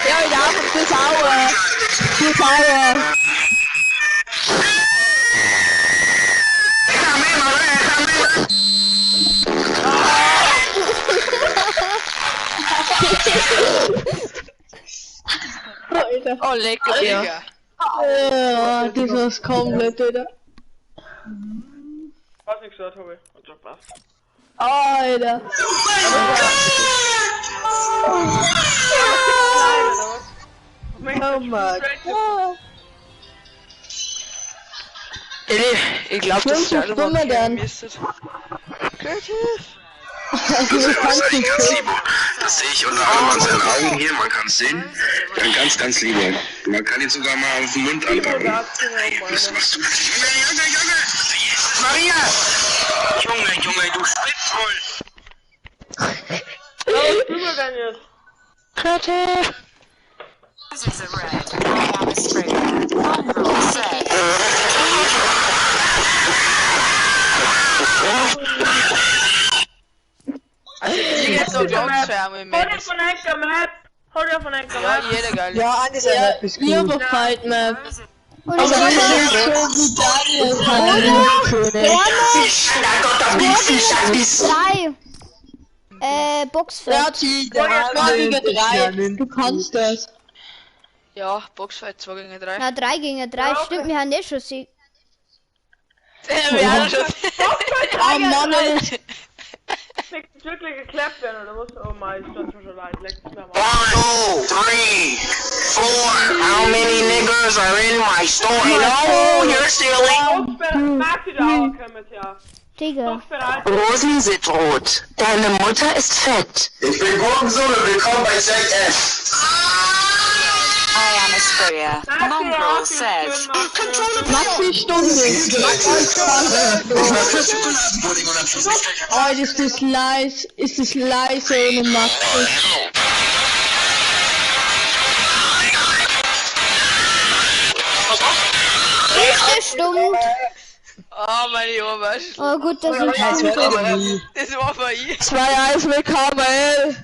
Ja, ich darf zu sauer. Zu sauer. Alter. Oh, lecker, ja. Ja, das war's komplett, oder? Was ich gesagt habe. Und das passt. Alter. Oh mein Gott. Ich glaube, das ist Fünf Stunden dann. Also, du kannst nicht sehen. Das sehe ich unter anderem an seinen Augen hier, man kann es sehen. Dann ganz lieber. Man kann ihn sogar mal auf den Mund anpacken. Was machst du? Junge! Maria! Junge, du Spitzoll! Was tun wir denn jetzt? Kreativ! Also ich jetzt so Jobsschwärme im Hol dir von Anchor Map! Hol dir von Anchor Ja, Map! jeder geil. Ja, Andi, ja, lieber Fight Map. Und Aber ich das ist habe so gut Daniel. Boxfeld. Ja, die, gegen 3. Du kannst das. Ja, Boxfight 2 gegen 3. Ja, 3 gegen 3. Stimmt, wir haben eh schon Sieg. Wir haben schon. Oh Mann, ey. Nicht wirklich geklappt werden, oder was? Oh mein, ich stand schon leid. Leck mich mal. 1, 2, 3, 4. How many niggas are in my store? No, you're stealing. Mag wieder auch, kommt ja. Digga. Doch bereit. Rosen sind rot. Deine Mutter ist fett. Ich bin Gurkensohn und willkommen bei ZF. I am Aspria. Mongrel says. Maxi Stunde. Oh, ist das leise. Ist das leise ohne Maxi. Stimmt. Oh, meine Ohrwasch. Oh gut, das ist Das war für ich. 2-1 mit KML.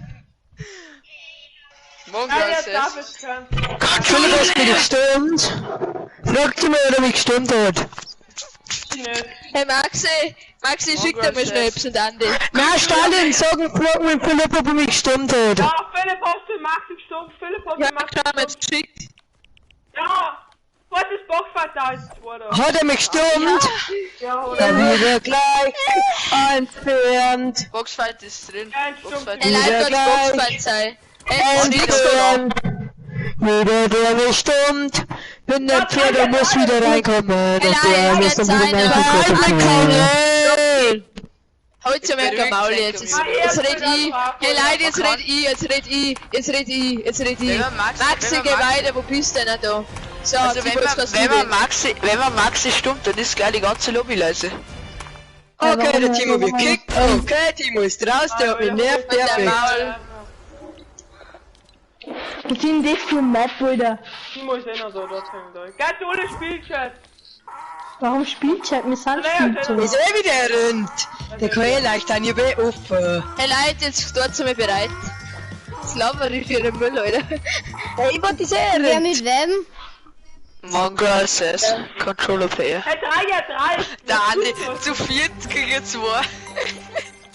Morgen Ja, ist jetzt darf es. ich können. Entschuldigung, dass mir gestimmt. Fragt ihr mir, ob mich gestimmt hat. Hey Maxi, schickt mir Schnaps und Andi. Na, Stalin, frag mir Philipp, ob er mich gestimmt hat. Ja, Philipp hast du Maxi gestorben, Philipp hast Ja, du Maxi klar, gestorben. jetzt geschickt. Ja, was ist Boxfight da ist, oder? Hat er mich gestimmt? Ja, oder? Dann wieder gleich entfernt. Boxfight ist drin. Boxfight Hey, ist Leute, Wieder wird gleich. Boxfight sein. Entfernt. Wieder der mich stimmt. Bin der Pferde muss wieder reinkommen. Und der muss dann wieder reinkommen. Heute schon mehr Maul jetzt. Jetzt red ich. Hey Leute, jetzt red ich. Maxi, geh weiter, wo bist du denn da? So, Also wenn man Maxi stummt, dann ist gleich die ganze Lobby leise. Okay, der Timo wird kickt. Okay, Timo ist raus, der hat mich nervt, perfekt. Was sind das für Map, Bruder? Timo ist eh noch so, dort hängt euch. Ganz ohne Spielchat. Warum Spielchat? Wir sind Spielchat. Ist eh wieder rund. Der kann eh leicht an ihr Weh offen. Hey Leute, jetzt dort sind wir bereit. Jetzt labern wir für den Müll, Leute. Hey, ich wollte sehr Wer rund. mit wem? Mongrel says. Controller player. Hey, 3 Der Andi, zu viert gegen 2.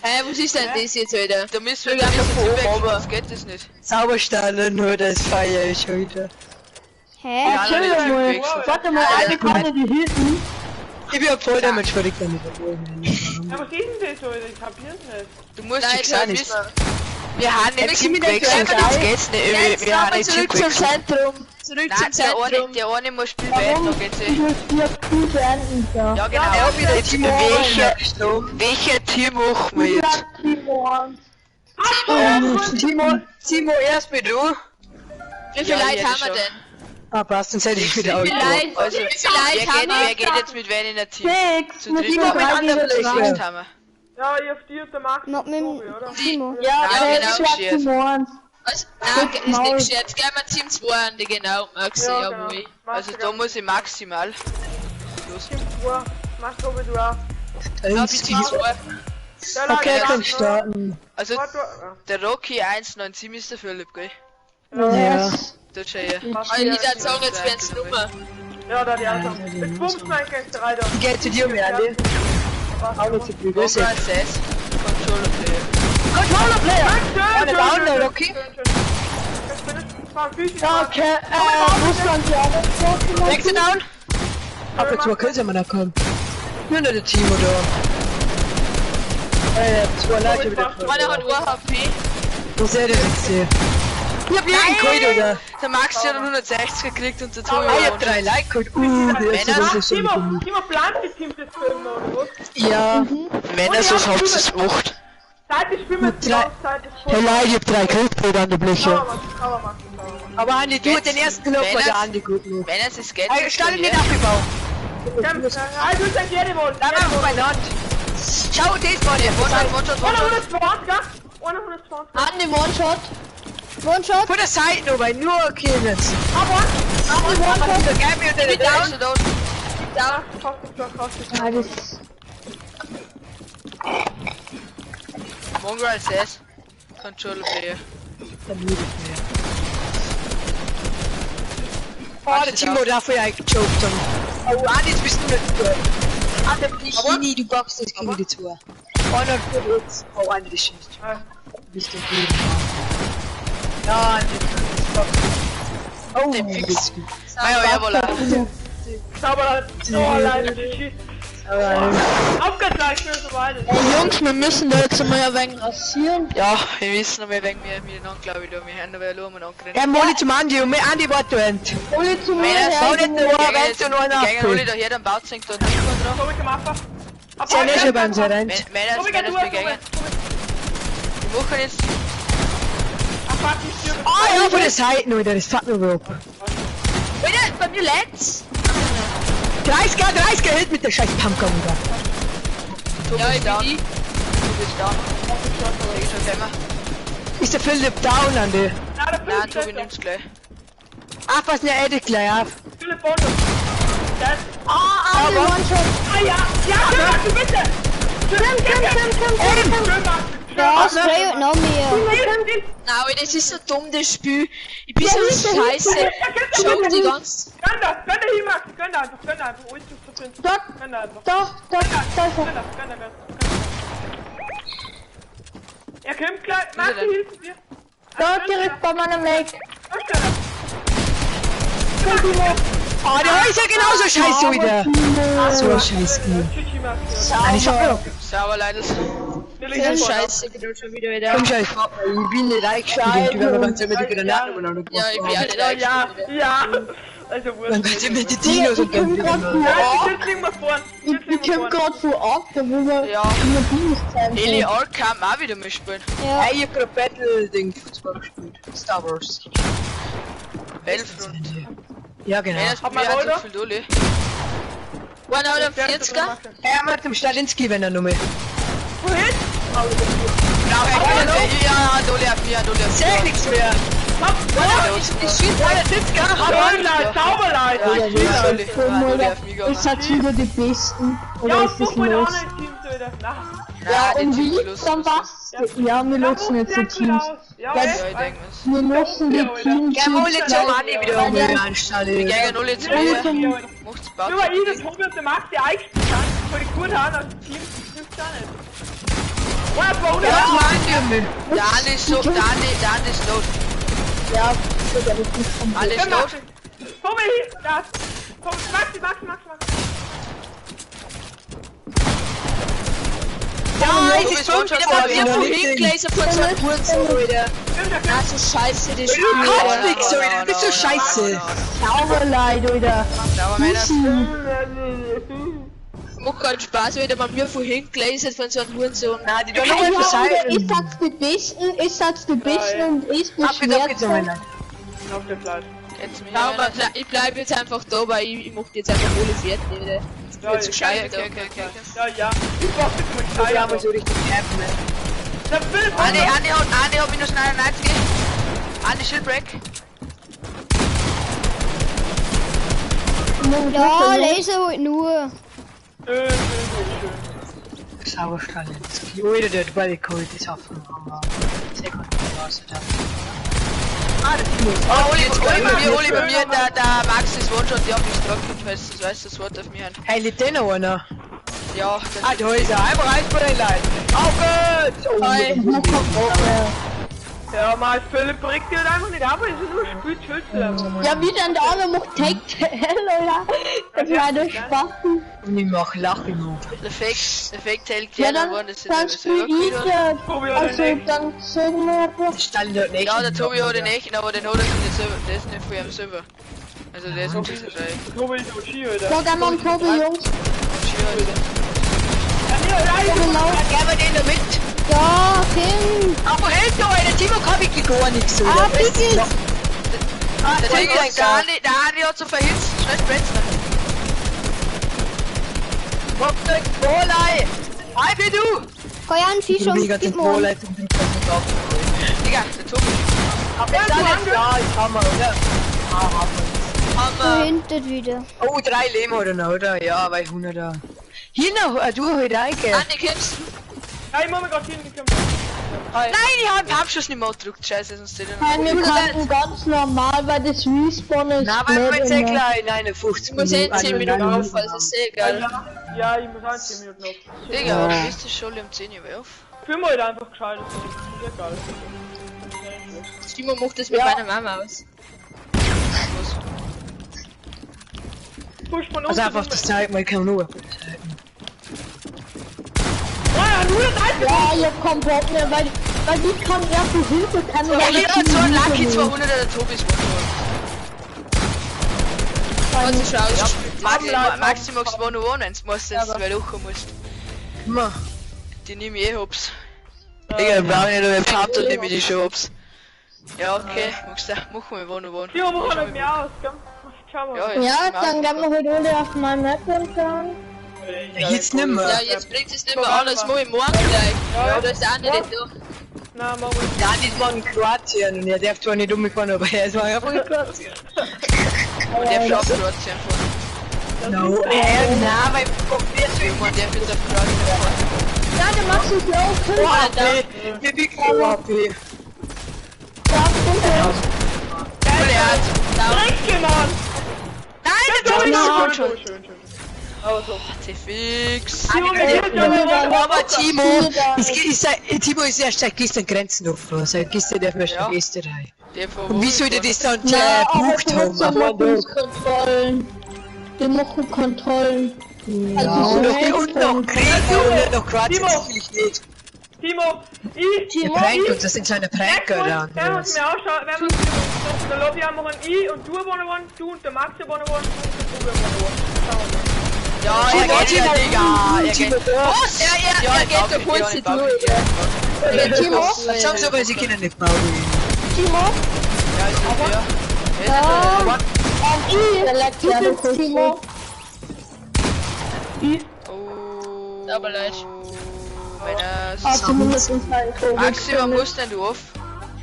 Hey, was ist denn das jetzt, Alter? Da müssen wir einfach von oben, aber das geht das nicht. Zaubersteine, nur das feier ich heute. Hä? Ja, Chill mal. Warte mal, Alter, eine Karte die hinten. Ich bin voll damit schuldig, wenn ich verloren. Ja, was ist denn das, Leute? Ich kapier's nicht. Du musst Nein, dich das sagen, ist- Wir haben Jetzt nicht sind wir Team nicht gewechselt, gleich. jetzt geht's nicht. jetzt Wir haben aber nicht Team zurück zum gewechselt. Zentrum. Zurück zum Nein, Zentrum. der eine muss spielen werden, da geht's eh. Gut beenden, ja. Ja genau, Ja, wieder jetzt Timo. welcher Team machen wir jetzt? Timo, erst mit du. Wie viele Leute haben wir denn? Ah, passt, sonst hätte ich wieder Wie viele ausgemacht. Leute, Also, wie viele Leute haben wer wir? geht jetzt mit wem in ein Team? Zu dritt Timo mit anderen zu sechst haben wir. Ja, ihr auf die und der Max. Noch mit Tobi, oder? Timo. Ja, Ja, genau, Timo. Was? Nein, ist nicht geschert. Gehen wir Team 2 an, die genau, Maxi, Ja, jawohl. genau. Also da muss ich maximal. Team 2. Mach Tobi, du auch. Ja, wie Team 2. Okay, kann ich starten. Also, Warte, der Rocky 197 ist der Philipp, gell? Ja. Das schon ja. Und ich dann sagen, jetzt wär's Nummer. Ja, da die Alter. Jetzt bummst mein Gangster rein. Die geht zu dir, Andi. Auch nicht zu viel. Mongo SS. Controller Player. Controller Player! Eine Download, okay? Okay, Russland, ja. Nächste Down. Ab jetzt mal Kills, wenn man da kommt. Nur noch der Team, oder? Zwei Leute wieder. Einer hat 1 HP. Wo seid ihr jetzt hier? Ich hab jeden Code, oder? Der Max hat 160 gekriegt und der Tobi Ah, ich hab 3 Like-Code. Der erste Männer. ist schon Timo plant die Teams jetzt filmen, oder was? Ja. Männer, so habt ihr es gemacht. Zeit ist Schwimmen Mit drei- drauf, Zeit ist Hey Leute, ich hab 3 Code an der Bleche. Aber Aber Andi, du den ersten Lob bei der Andi gut noch. Männer, es ist Geld. Stand nicht abgebaut. Also ist das jede Wohl. Da machen wir bei Land. Schau, das war der. One-Shot. 120, gell? 120. An dem One-Shot. One-Shot. Von der Seite noch, weil nur okay jetzt. Aber, Gib mir den Down. ja, fast. Mongo SS. Controller Player. Oh, der Timo darf ja gechoked haben. Oh, Andi, jetzt bist du nicht gut. Andi, Chini, du boxst das gegen die Tour. Oh, noch gut jetzt. Oh, Andi, das schießt. Du bist doch gut. Ja, Andi, das boxt. Oh, Den du Fix. bist gut. Jawohl. Sauber, so alleine, die schießt. Aufgezeichnet für so weiter. Jungs, wir müssen da jetzt mal ein wenig rasieren. Ja, wir wissen noch, wir wegen mir miteinander, glaube ich, da. Wir haben noch wer Lumen angerannt. Ja, Molly zum Andi und mir Andi war duend. Alle zu mir, Männer, Schau nicht nur, gegen wenn jetzt- du noch einen gegen alle abfüllst. da hier, dann baut sich da ein Hintergrund drauf. So, ich mach was. Ja, nicht schon beim Serent. Männer, du, begegnen. Die Woche jetzt. Ah, ja, von der Seite noch, das fährt nur Rope. Bitte, bei mir lädt's. 30er hält mit der scheiß Pumpgun da. Ja, ich down. bin du bist da. Ich schon immer. Ist der Philipp down, Andi? Nein, Tobi nimmt's gleich. Ach, was ne Edit gleich auf. Philipp Bonus. An dem One-Shot. Ah ja, du bitte! Ja, Spray und noch mehr. Nein, aber das ist so dumm, das Spiel. Ich bin so scheiße. Schock die ganze. Gönn da hin, Max! Gönn da einfach, wo ist das zu finden? Gönn da einfach. Da. Gönn da. Er kommt gleich, Max, denn? hilft dir. Da, direkt bei meinem Leg. Oh, der ist ja genauso scheiße wieder. So ein scheiß Game. Ich hab Sauber, leider. Scheiße, geht schon wieder wieder. Komm scheiß, ich bin nicht reingespielt. Du wirst ganz mit der Granaten und Ja, ich bin alle da. Ja. Also, wo dann sind mit den Dinos und dann wieder. jetzt liegen wir vorn. Ich hab grad so Arc, da wo wir Ja, sein Heli Arkham auch wieder mitspielen. Ja. Hey, ich hab grad Battle-Ding Fußball gespielt. Star Wars. Battlefront. Ja, genau. Männer, Hab mal wir haben Holder? so viel Dulli. 140er? Er macht dem Stalinski, wenn er nur mit. Ja, Dulli auf mir, Dulli auf Sag nichts mehr. Ich schieß Ist halt wieder die Besten. Oder Ja, ist das guck mal, der los? andere Team so wieder. Ja, und wie liegt's dann was? Ja, wir nutzen jetzt die Teams. Ja, Ja, ich denke es. Wir nutzen die Teams. Ja, hol jetzt schon mal wieder um den Wir Anstall. gehen alle zu mir. Macht's Bauch. Nur weil ich das Hobby und der Max die eingespielt haben, weil die gut haben aus dem Team, das hilft auch nicht. Wow, Ja, Mann, Dan ist so, Dan ist tot. Ja, das wird aber nicht vom Alle ist tot. Komm mal hier, da. Komm, Max. Ja, Du es bist ist schon schon wieder vor mal mir. wieder vom Liebling. Hinglaser von so einem Hurensohn, wieder. Na, so scheiße, das Spiel. Du kannst nix, so wieder. Du bist so scheiße. Sauberleid, oder? Sauber, Männer. Macht keinen Spaß, wenn der bei mir vorhin gelesen von so einem Hurensohn. Na, die tun Ja, nur mal oder sein. ich sag's die Besten und ich Abgezogen, beschwert Männer. Auf der Fleisch. Jetzt mich. Ja, aber ich bleib jetzt einfach da, weil ich mach die jetzt einfach alle fertig wieder. Ich bin zu scheiße. Okay. Ja. Ich mach das mit Ich Scheiße. habe so richtig nerven, ne? Der Philipp, Andi hat minus 99. Andi Shieldbreak. Ja, Laser halt nur. Schön. Sauerstrahl. Oder der Balkon ist offen. Sehr gut. Oli bei mir, der Max ist One-Shot, die hab ich getroffen, falls du weißt, das Wort auf mir hat. Hey, lebt der noch einer? Ja, Da ist er. Einfach rein vor den Leuten. Auf geht's! Ja, mal Philipp bringt dir einfach nicht ab, es ist nur Spielschütze. Ja, wie denn der andere macht Take-Hell, oder? Das war doch Spaß. Und ich mach Lachen noch. der Fake hält Ja, gerne dann, geworden, das sind dann spiel ich ja. Also, dann sagen wir Das stellen dort nicht. Ja, der Tobi hat den echt, aber den hat er nicht selber, der ist nicht von ihrem selber. Also der ist ein bisschen frei. Tobi ist so Ski, Alter. Sag einmal am Tobi, Jungs. Gehen wir den da mit. Ja, Tim. Aber hält noch einer. Timo kann wirklich gar nichts so. Bitte. Der Ding ist gar nicht, der Adi hat so verhitzt, schnell Spätzle. Volei! Halbe du! Koyan, Fischer und Digga, Gitmon. Digga, der Tobi. Aber jetzt alles da, ich kann mal, oder? Du hintet wieder. Oh, 3 Leben oder noch, oder? Ja, weil 100 da. Hier noch, du heute reingehen. Andi, kennst du? Ja, ich muss mir gerade hinkommen. Nein, ich hab den Abschuss nicht mehr gedrückt, scheiße, sonst den. Nein, wir kannten ganz normal, weil das Respawn ist. Na, weil wir sehr klein, 51 Ich muss eh 10 Minuten auf, also ist sehr egal. Ja, ich muss auch 10 Minuten noch. Digga, du bist die Schule um 10 Uhr auf. Fühl mal einfach gescheit, das ist egal. Timo macht das mit meiner Mama aus. Push von uns. Also einfach das Zeit, man kann nur. Ja, ich hab keinen Bock mehr, weil ich kann erste Hilfe, kann ich Ja, hier hat so ein Lucky 200, der Tobi ist One-Shot. Was ist raus? Maximax 101, musst du jetzt, weil du auch musst. Ma. Die nehm ich eh hops. Digga, brauch nicht nur Part und nehm ich die schon hops. Ja, okay, machen wir 101. Ja, mach halt mehr aus, komm. Schau mal. Ja, dann gehen wir heute alle auf mein Map entfernen. Jetzt nimmer. Ja, jetzt bringt es nicht mehr an, das muss ich morgen gleich. Ja, da ist der Andi nicht durch. Na, machen wir. Ja, die ist morgen in Kroatien und er darf zwar nicht umgefahren, aber er ist mal einfach in Kroatien. Und der schafft Kroatien vor. No, na, weil wir so Und der wird auf Kroatien fahren. Ja, der Max ist low, Oh, AP, wir biegen AP. Danke, Mann! Nein, der Tobi ist Schön, One-Shot. schön. Fix. Aber Timo, Timo ist erst seit gestern Grenzen offen, seit gestern der erst in Österreich. Und wie soll der das dann gebucht haben? Kontrollen. Wir machen Kontrollen. Ja, und noch Krieg und noch Kroatien natürlich nicht. Timo, Der prankt uns, das sind kleine Pranker da. wenn wir uns mir anschauen, wenn wir uns in der Lobby haben, machen ich und du One-on-One, du und der Max One-on-One, du und der Tobi One-on-One. Ja, er geht ja, Digga. Was? Er geht der Pulse durch. Timo? Schauen Sie, weil sie können nicht bauen. Timo? Du bist Timo. Aber leid. Zumindest uns ein Maxi, wann musst denn du auf?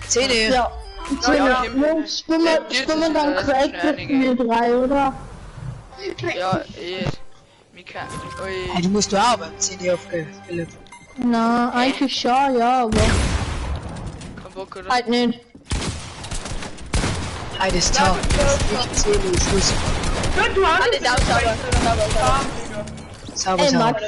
10. Ja. Jungs, schwimmen dann Craig mit 3, oder? Ja, Mika. Ui. Du musst du auch beim 10 aufgehen, Philipp. Na, eigentlich schon, ja, aber Kein Bock, oder? halt nicht. Das Tag, das ist nicht 10 Uhr Schluss. Du hast Alle da, Sauber, Ey, sauber. Max,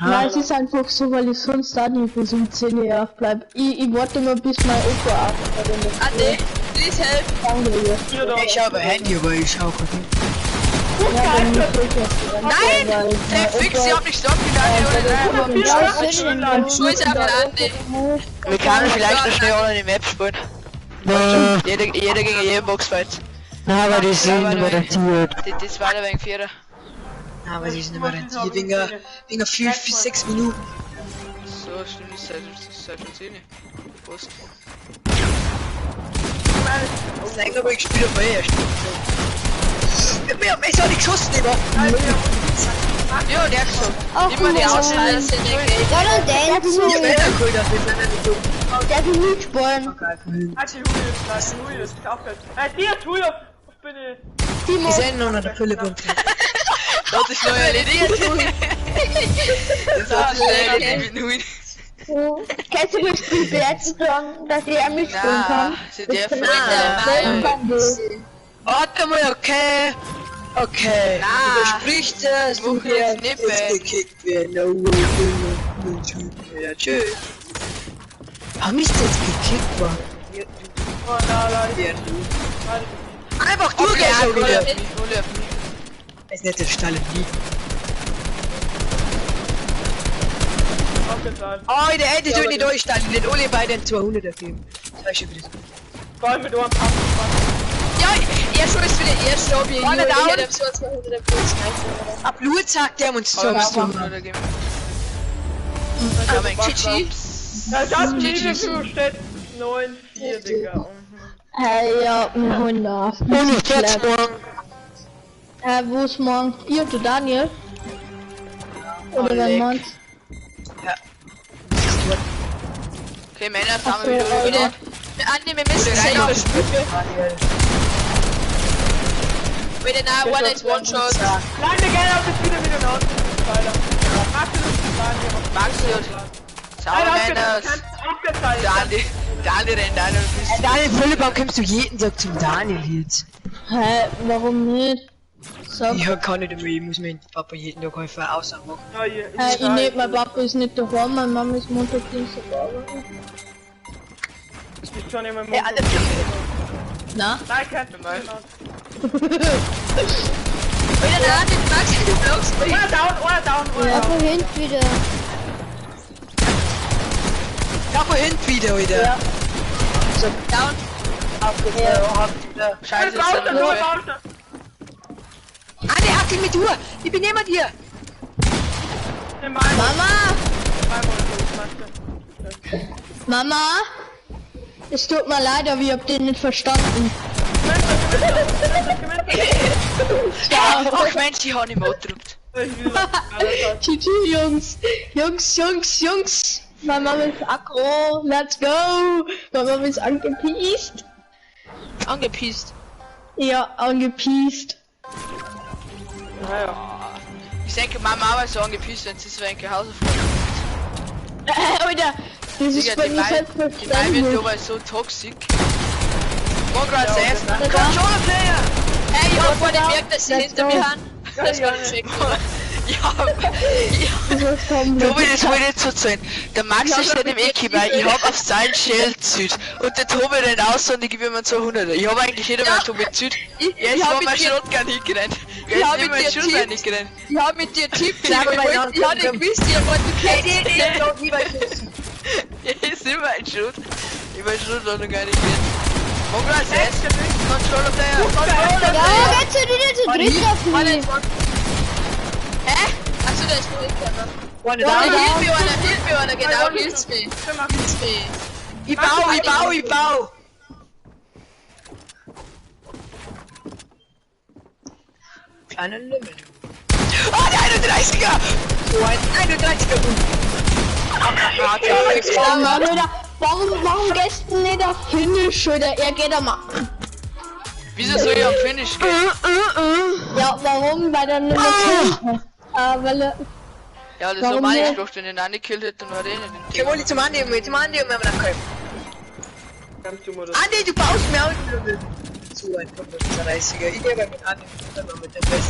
nein, es ist einfach so, weil ich sonst da nicht bis um 10 Uhr aufbleib. Ich warte mal bis mein Opa aufbleibt. Andi, please help. Danke, Ich habe ein Handy, aber ich schau gerade nicht. Nein! Der Fix, ich hab nicht stoppen gegangen. Schulze auf den Andi. Wir können vielleicht noch schnell online die Map spielen. Jeder gegen jeden Boxfight. Na, aber die sind garantiert. Das war der wegen Vierer. Aber sie sind immer rentiert, wegen 5 bis 6 Minuten. So, stimmt, das ist seit schon 10. Prost. Nein, aber ich spiele bei erst. Mir hat mich so nicht geschossen, Digga. Ja, der hat schon. Ach, Immer die Ausfalls sind ja, dann Ja, dancen. wenn er cool, das ist leider nicht dumm. Der will nicht spielen. Julius, dir, Julius, bitte. Wir sind noch nach der Philipp und Das ist neu erledigt. Das hat schnell mit 9. Kannst du mich bewerten sagen, dass er mich spielen kann? Sie dürfen Warte mal, okay. Okay. Na, Überspricht das. wo jetzt nicht mehr. Gekickt werden. Ja, tschüss. Warum ist das gekickt worden? Oh, na, Einfach Okay, durchgehen wieder. Ole. Ist nicht der Stall nie. aufgezahlt. Oh, der hätte so nicht durchstanden. Den Ole bei den 200 geben. Das war schon wieder so. Vor allem mit Ohren ab. Ja, er schon ist wieder erst Lobby. Ich Vorne down. hätte so 200 Plus. Ab Blut sagt der uns zum Ja, mein Chichi. Ja, das Video steht 9,4, Digga. Hey, ja, 100. Wo ist morgen? Ihr oder Daniel? Oder wer meint? Okay, Männer, jetzt haben So, wir wieder oder? Andi, wir müssen safe spielen. Bitte na, one is one shot. Nein, wir gehen auf das Video wieder raus. Weiter. Maxi und Sauer Männer. Daniel rennt ein und bist. Daniel Philipp, kommst du jeden Tag zum Daniel jetzt? Hä, warum nicht? So. Ja, kann nicht mehr, ich muss mir Papa jeden Tag einfach Aussagen machen. Ja, hier. Ich nicht, mein Papa ist nicht daheim, meine Mama ist Montag, Dienstag arbeiten. Ich bin schon immer Ja, alles Na? Nein, kein Problem. Bitte na, den Max, du blockst mich. Oder down. Ja, wohin wieder? Da vorhin wieder, wieder. Ja. So, Down. Scheiße, ist dann noch zwei. Andi, hackel mit Uhr. Ich bin neben dir. Mama! Mama! Es tut mir leid, aber ich hab den nicht verstanden. Ach Mensch, ich hab nicht mehr gedrückt. GG, Jungs! Meine Mama ist aggro, let's go! Meine Mama ist angepiest. Angepisst. Ja, angepiest. Naja. Ich denke, Mama war so angepisst, wenn sie so ein Hausaufgaben. Alter, das ist Digga, bei die mir Mai wird selbstverständlich. dabei so toxisch. Congrats, erst. Controller-Player! Hey, ich hab vor dem Merk, dass sie Let's hinter go. mir haben. Das war check. Ja, Das kommt Tobi, das will nicht so sein. Der Max ist nicht im Ecke, weil ich hab auf sein Schild Süd. Und der Tobi rennt aus und ich gebe ihm 200. Ich hab eigentlich jeder mal Tobi Süd. Jetzt hab war mit mein dir- Shotgun hingerannt. Ich Jetzt hab ist mit mein dir Shotgun tippt. hingerannt. Ich hab mit dir Tipp, Sag mal, ich hab nicht gewusst, ich hab Ist immer ein Shoot. Ich weiß schon noch gar nicht gehen. Congrats, jetzt. Controller-Player. Ja, jetzt sind die zu dritt auf mich. Hä? Achso, der ist nur hinter. One Ja, down. hilf mir einer, genau, hilf's mir. Hilf's mir. Ich bau. Kleiner Limit. Oh, der 31er! So ein 31er. Ja, Mann, oder? Warum gehst du nicht auf Finish, oder? Er geht am... Wieso soll ich am Finish gehen? Ja, warum? Weil er nicht mehr weil er... Ja, das Warum war meine nicht? Spruch, wenn den angekillt hätte, dann war der nicht Ich wollte zum Andi, und wir haben dann können. Andi, du baust mir auch zu ein 35er. Ich gebe mit Andi, dann mal mit der Best.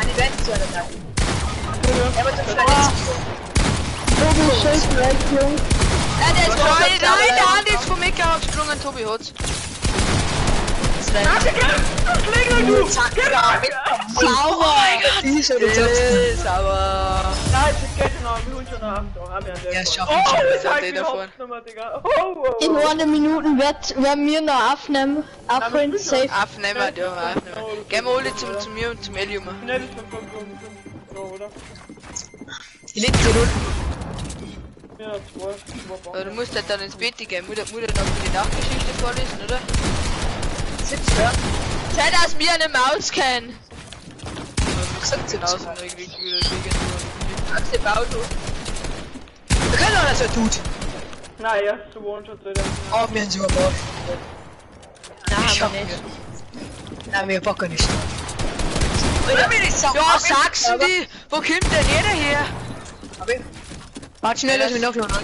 Andi, werden zu einer Seite. Er wird zum Verletzung. Tobi, scheiß weg, Jungs. Ja, der ist Nein, der der Andi ist vom Mecker abgesprungen, Tobi hat's. Sauber! Die schon Aber... Nein, ich geht noch, wir holen schon nach 8 Uhr. Hab ja einen Ja, schaff Oh, ich schon. das hat hat der die davon. Hauptnummer, Digga. Oh. In einer Minute werden wir noch aufnehmen. Aufholen, safe. Aufnehmen, ja, aufnehmen. Gehen wir alle zu mir und zum Elium. Schnell ist von 5 Uhr, oder? Die letzte Runde. Ja, 2. Aber du musst halt dann ins Bett gehen, Mutter noch die Nachtgeschichte vorlesen, oder? Sitzt, ja. Zeit aus mir eine Maus kennen. Gesagt sind außen irgendwie Aus dem Auto. Wir können auch, dass er tut. Naja, zu One-Shot wieder. Oh, wir haben sogar morgen. Nein, Ich haben wir hab nicht. Nein, wir packen nicht. Ja, sagst du die? Wo kommt denn jeder her? Warte schnell, lass mich noch noch an.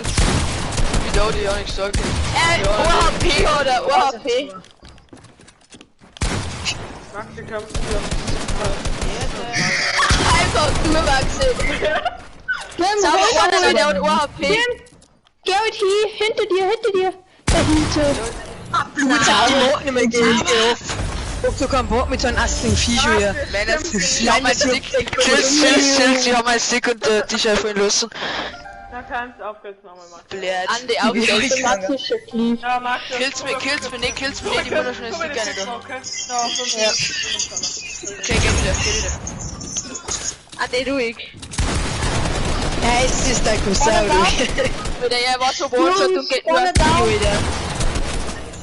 Wieso die ja nicht sagen? OHP oder OHP? Maxi kämpft hier. Einfach du, Maxi. Sauber vorne wieder und OHP. Gerrit hier, hinter dir. Dahinter. Blut hat die Bock nicht mehr gegeben. Ob du keinen Bock mit so einem astigen Viech hier. Sie haben einen Stick. Chill, sie haben einen Stick und dich einfach lassen. Na kannst aufgesetzt nochmal, Max. Blöd. Andi auch wieder. Max ist schon lieb. Ja, Max. Kills mir nicht, ich muss noch schnell Stick gerne da. Okay, ja, sonst Okay, geh wieder. Andi, ruhig. Ja, jetzt ist der Cousin. Wieder, ja, war so One-Shot und geht nur auf die wieder.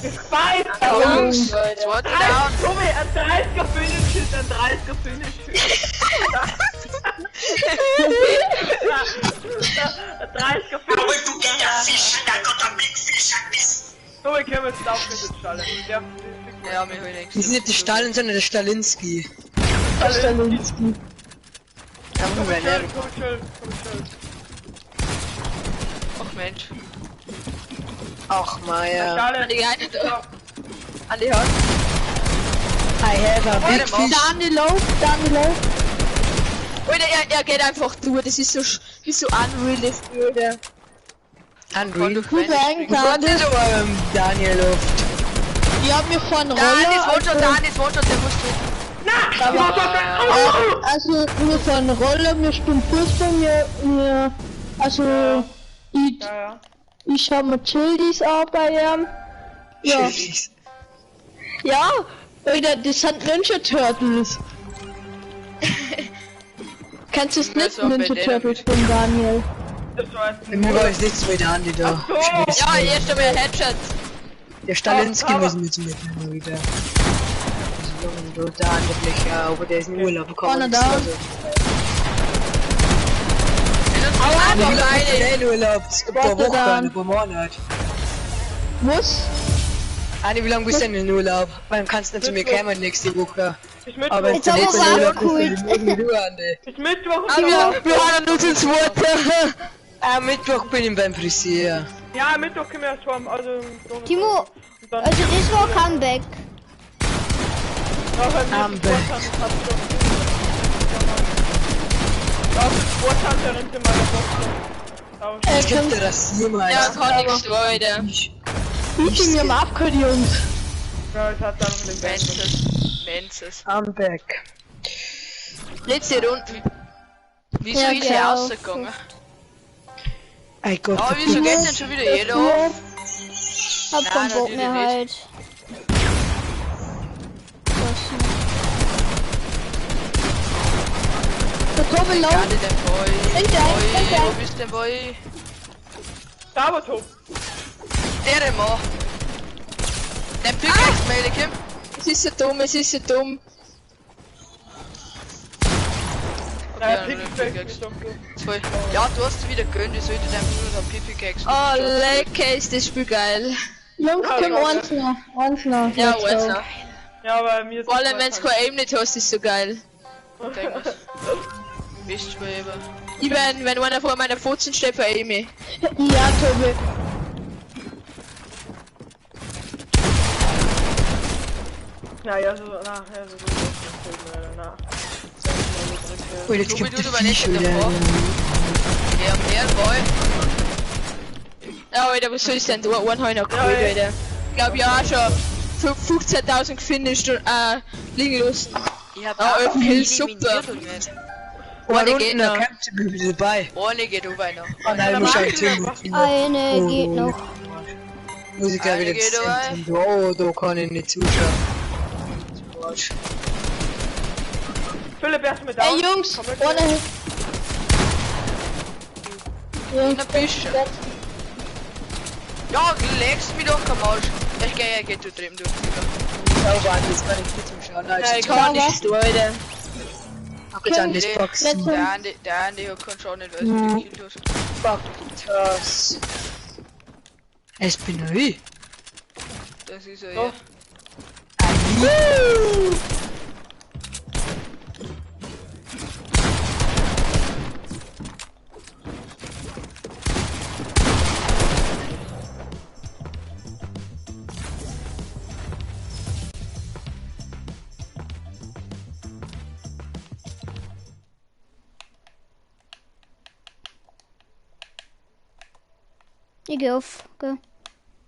Jungs, zweite down. Tobi, ein 30er Finish ist ein 30er Finish. Ein 30er Finish. Tobi, können wir jetzt aufgesetzt schalten. Ja, mir will nichts. Das ist nicht der Stalin, sondern der Stalinski. Stalinski. Da muss man lernen. Komm schön. Ach Mensch. Ach, Maya. Andi, Andi, hört. I have a big fish. Dani low. Oder er geht einfach durch, das ist so unrealistic, oder? Andrew. Gut rein, Was ist aber Daniel Luft? Die haben mir von Dan Roller. ist One-Shot, der muss tun. Also wir von Roller, wir spielen Fußball, also ich habe mit Childis auch bei ihm. Ja. Ja, oder das sind Ninja Turtles. Kennst du es nicht, so, Ninja bei Turtles von Daniel? Mir weiß nichts mit Andi da. Ja, erst einmal Headshot. Der Stalinski müssen wir zu mitnehmen wieder. So, der andere Blecher, aber der ist in Urlaub gekommen. Vorne da. Aber in Urlaub, ein paar Wochen, ein paar Monate. Was? Anni, wie lange bist du denn in Urlaub? Wann kannst du denn zu mir kommen nächste Woche? Ich mit Aber Jetzt haben wir es Urlaub auch cool. bist du du, Andi. Ich Mittwoch Wir haben nur zu zweit. Am Mittwoch bin ich beim Friseur. Ja, Mittwoch können wir erst schwammen, also... Timo, also das war Comeback. Sporthanterin in meiner Box. Ich könnte rasieren, mal. Ja, kann ich streuen. Ich bin mir am Abgehört, Jungs. Ja, ich hatte einfach den Menses. I'm back. Letzte Runde. Wieso Ja, ist er genau. rausgegangen? Ey Gott, Aber wieso geht denn schon wieder jeder auf? Hab Nein, keinen Bock natürlich mehr nicht. halt. Der Tobi low. Gerade der Boy. Hinter, Wo bist der Boy? Saboto. Der Mann. Der Pickaxe, meine Kim. Es ist so dumm, es ist so dumm. Ja, Ja, Pickaxe Pickaxe. ist doch gut. Voll. Ja, du hast wieder gönnt, ich sollte deinem Bruder noch Pickaxe. Oh, lecker ist das Spiel geil. Jungs, Ja, komm, ja, eins noch. Ja, Let's go. weiß noch. Ja, aber mir ist... Vor allem, wenn du kein Aim nicht hast, ist so geil. Bist du eben. Ich wenn einer vor meiner Pfoten steht, für Aime. Ja, Tobi. Ja, so, na. Oh, jetzt Tobi, gibt du es aber nicht Viech in der wieder. Box. Der Boy. Ja, Alter, was soll ich denn? Du einen habe ich noch geholt, ja. Alter. Ich glaub, ja, schon 15.000 gefinisht und, liegen lassen. Ich hab Ja, auch 11 Kills, super. eliminiert und nicht. Oh, Ohne da geht unten, da noch. kämpft sie wieder dabei. Ohne geht über noch. Oh nein, muss ich Tim. Eine geht noch. Muss ich gleich Eine wieder geht ins dabei. Zentrum. Oh, da kann ich nicht zuschauen. Philipp, erst mit Ey, Jungs, ohne Hilfe. Jungs, Na, bist du. Ja, legst mich doch, komm aus. Ich geh du drüben, du. Sauber, Andi, jetzt kann ich nicht zuschauen. Ja, Also, ich kann nicht, du, Alter. jetzt an das Boxen. Der Andi kann schon nicht, weil er viel gekillt hat. Fuck das. Es bin ich. Das ist er, ja. Ich geh auf. Geh.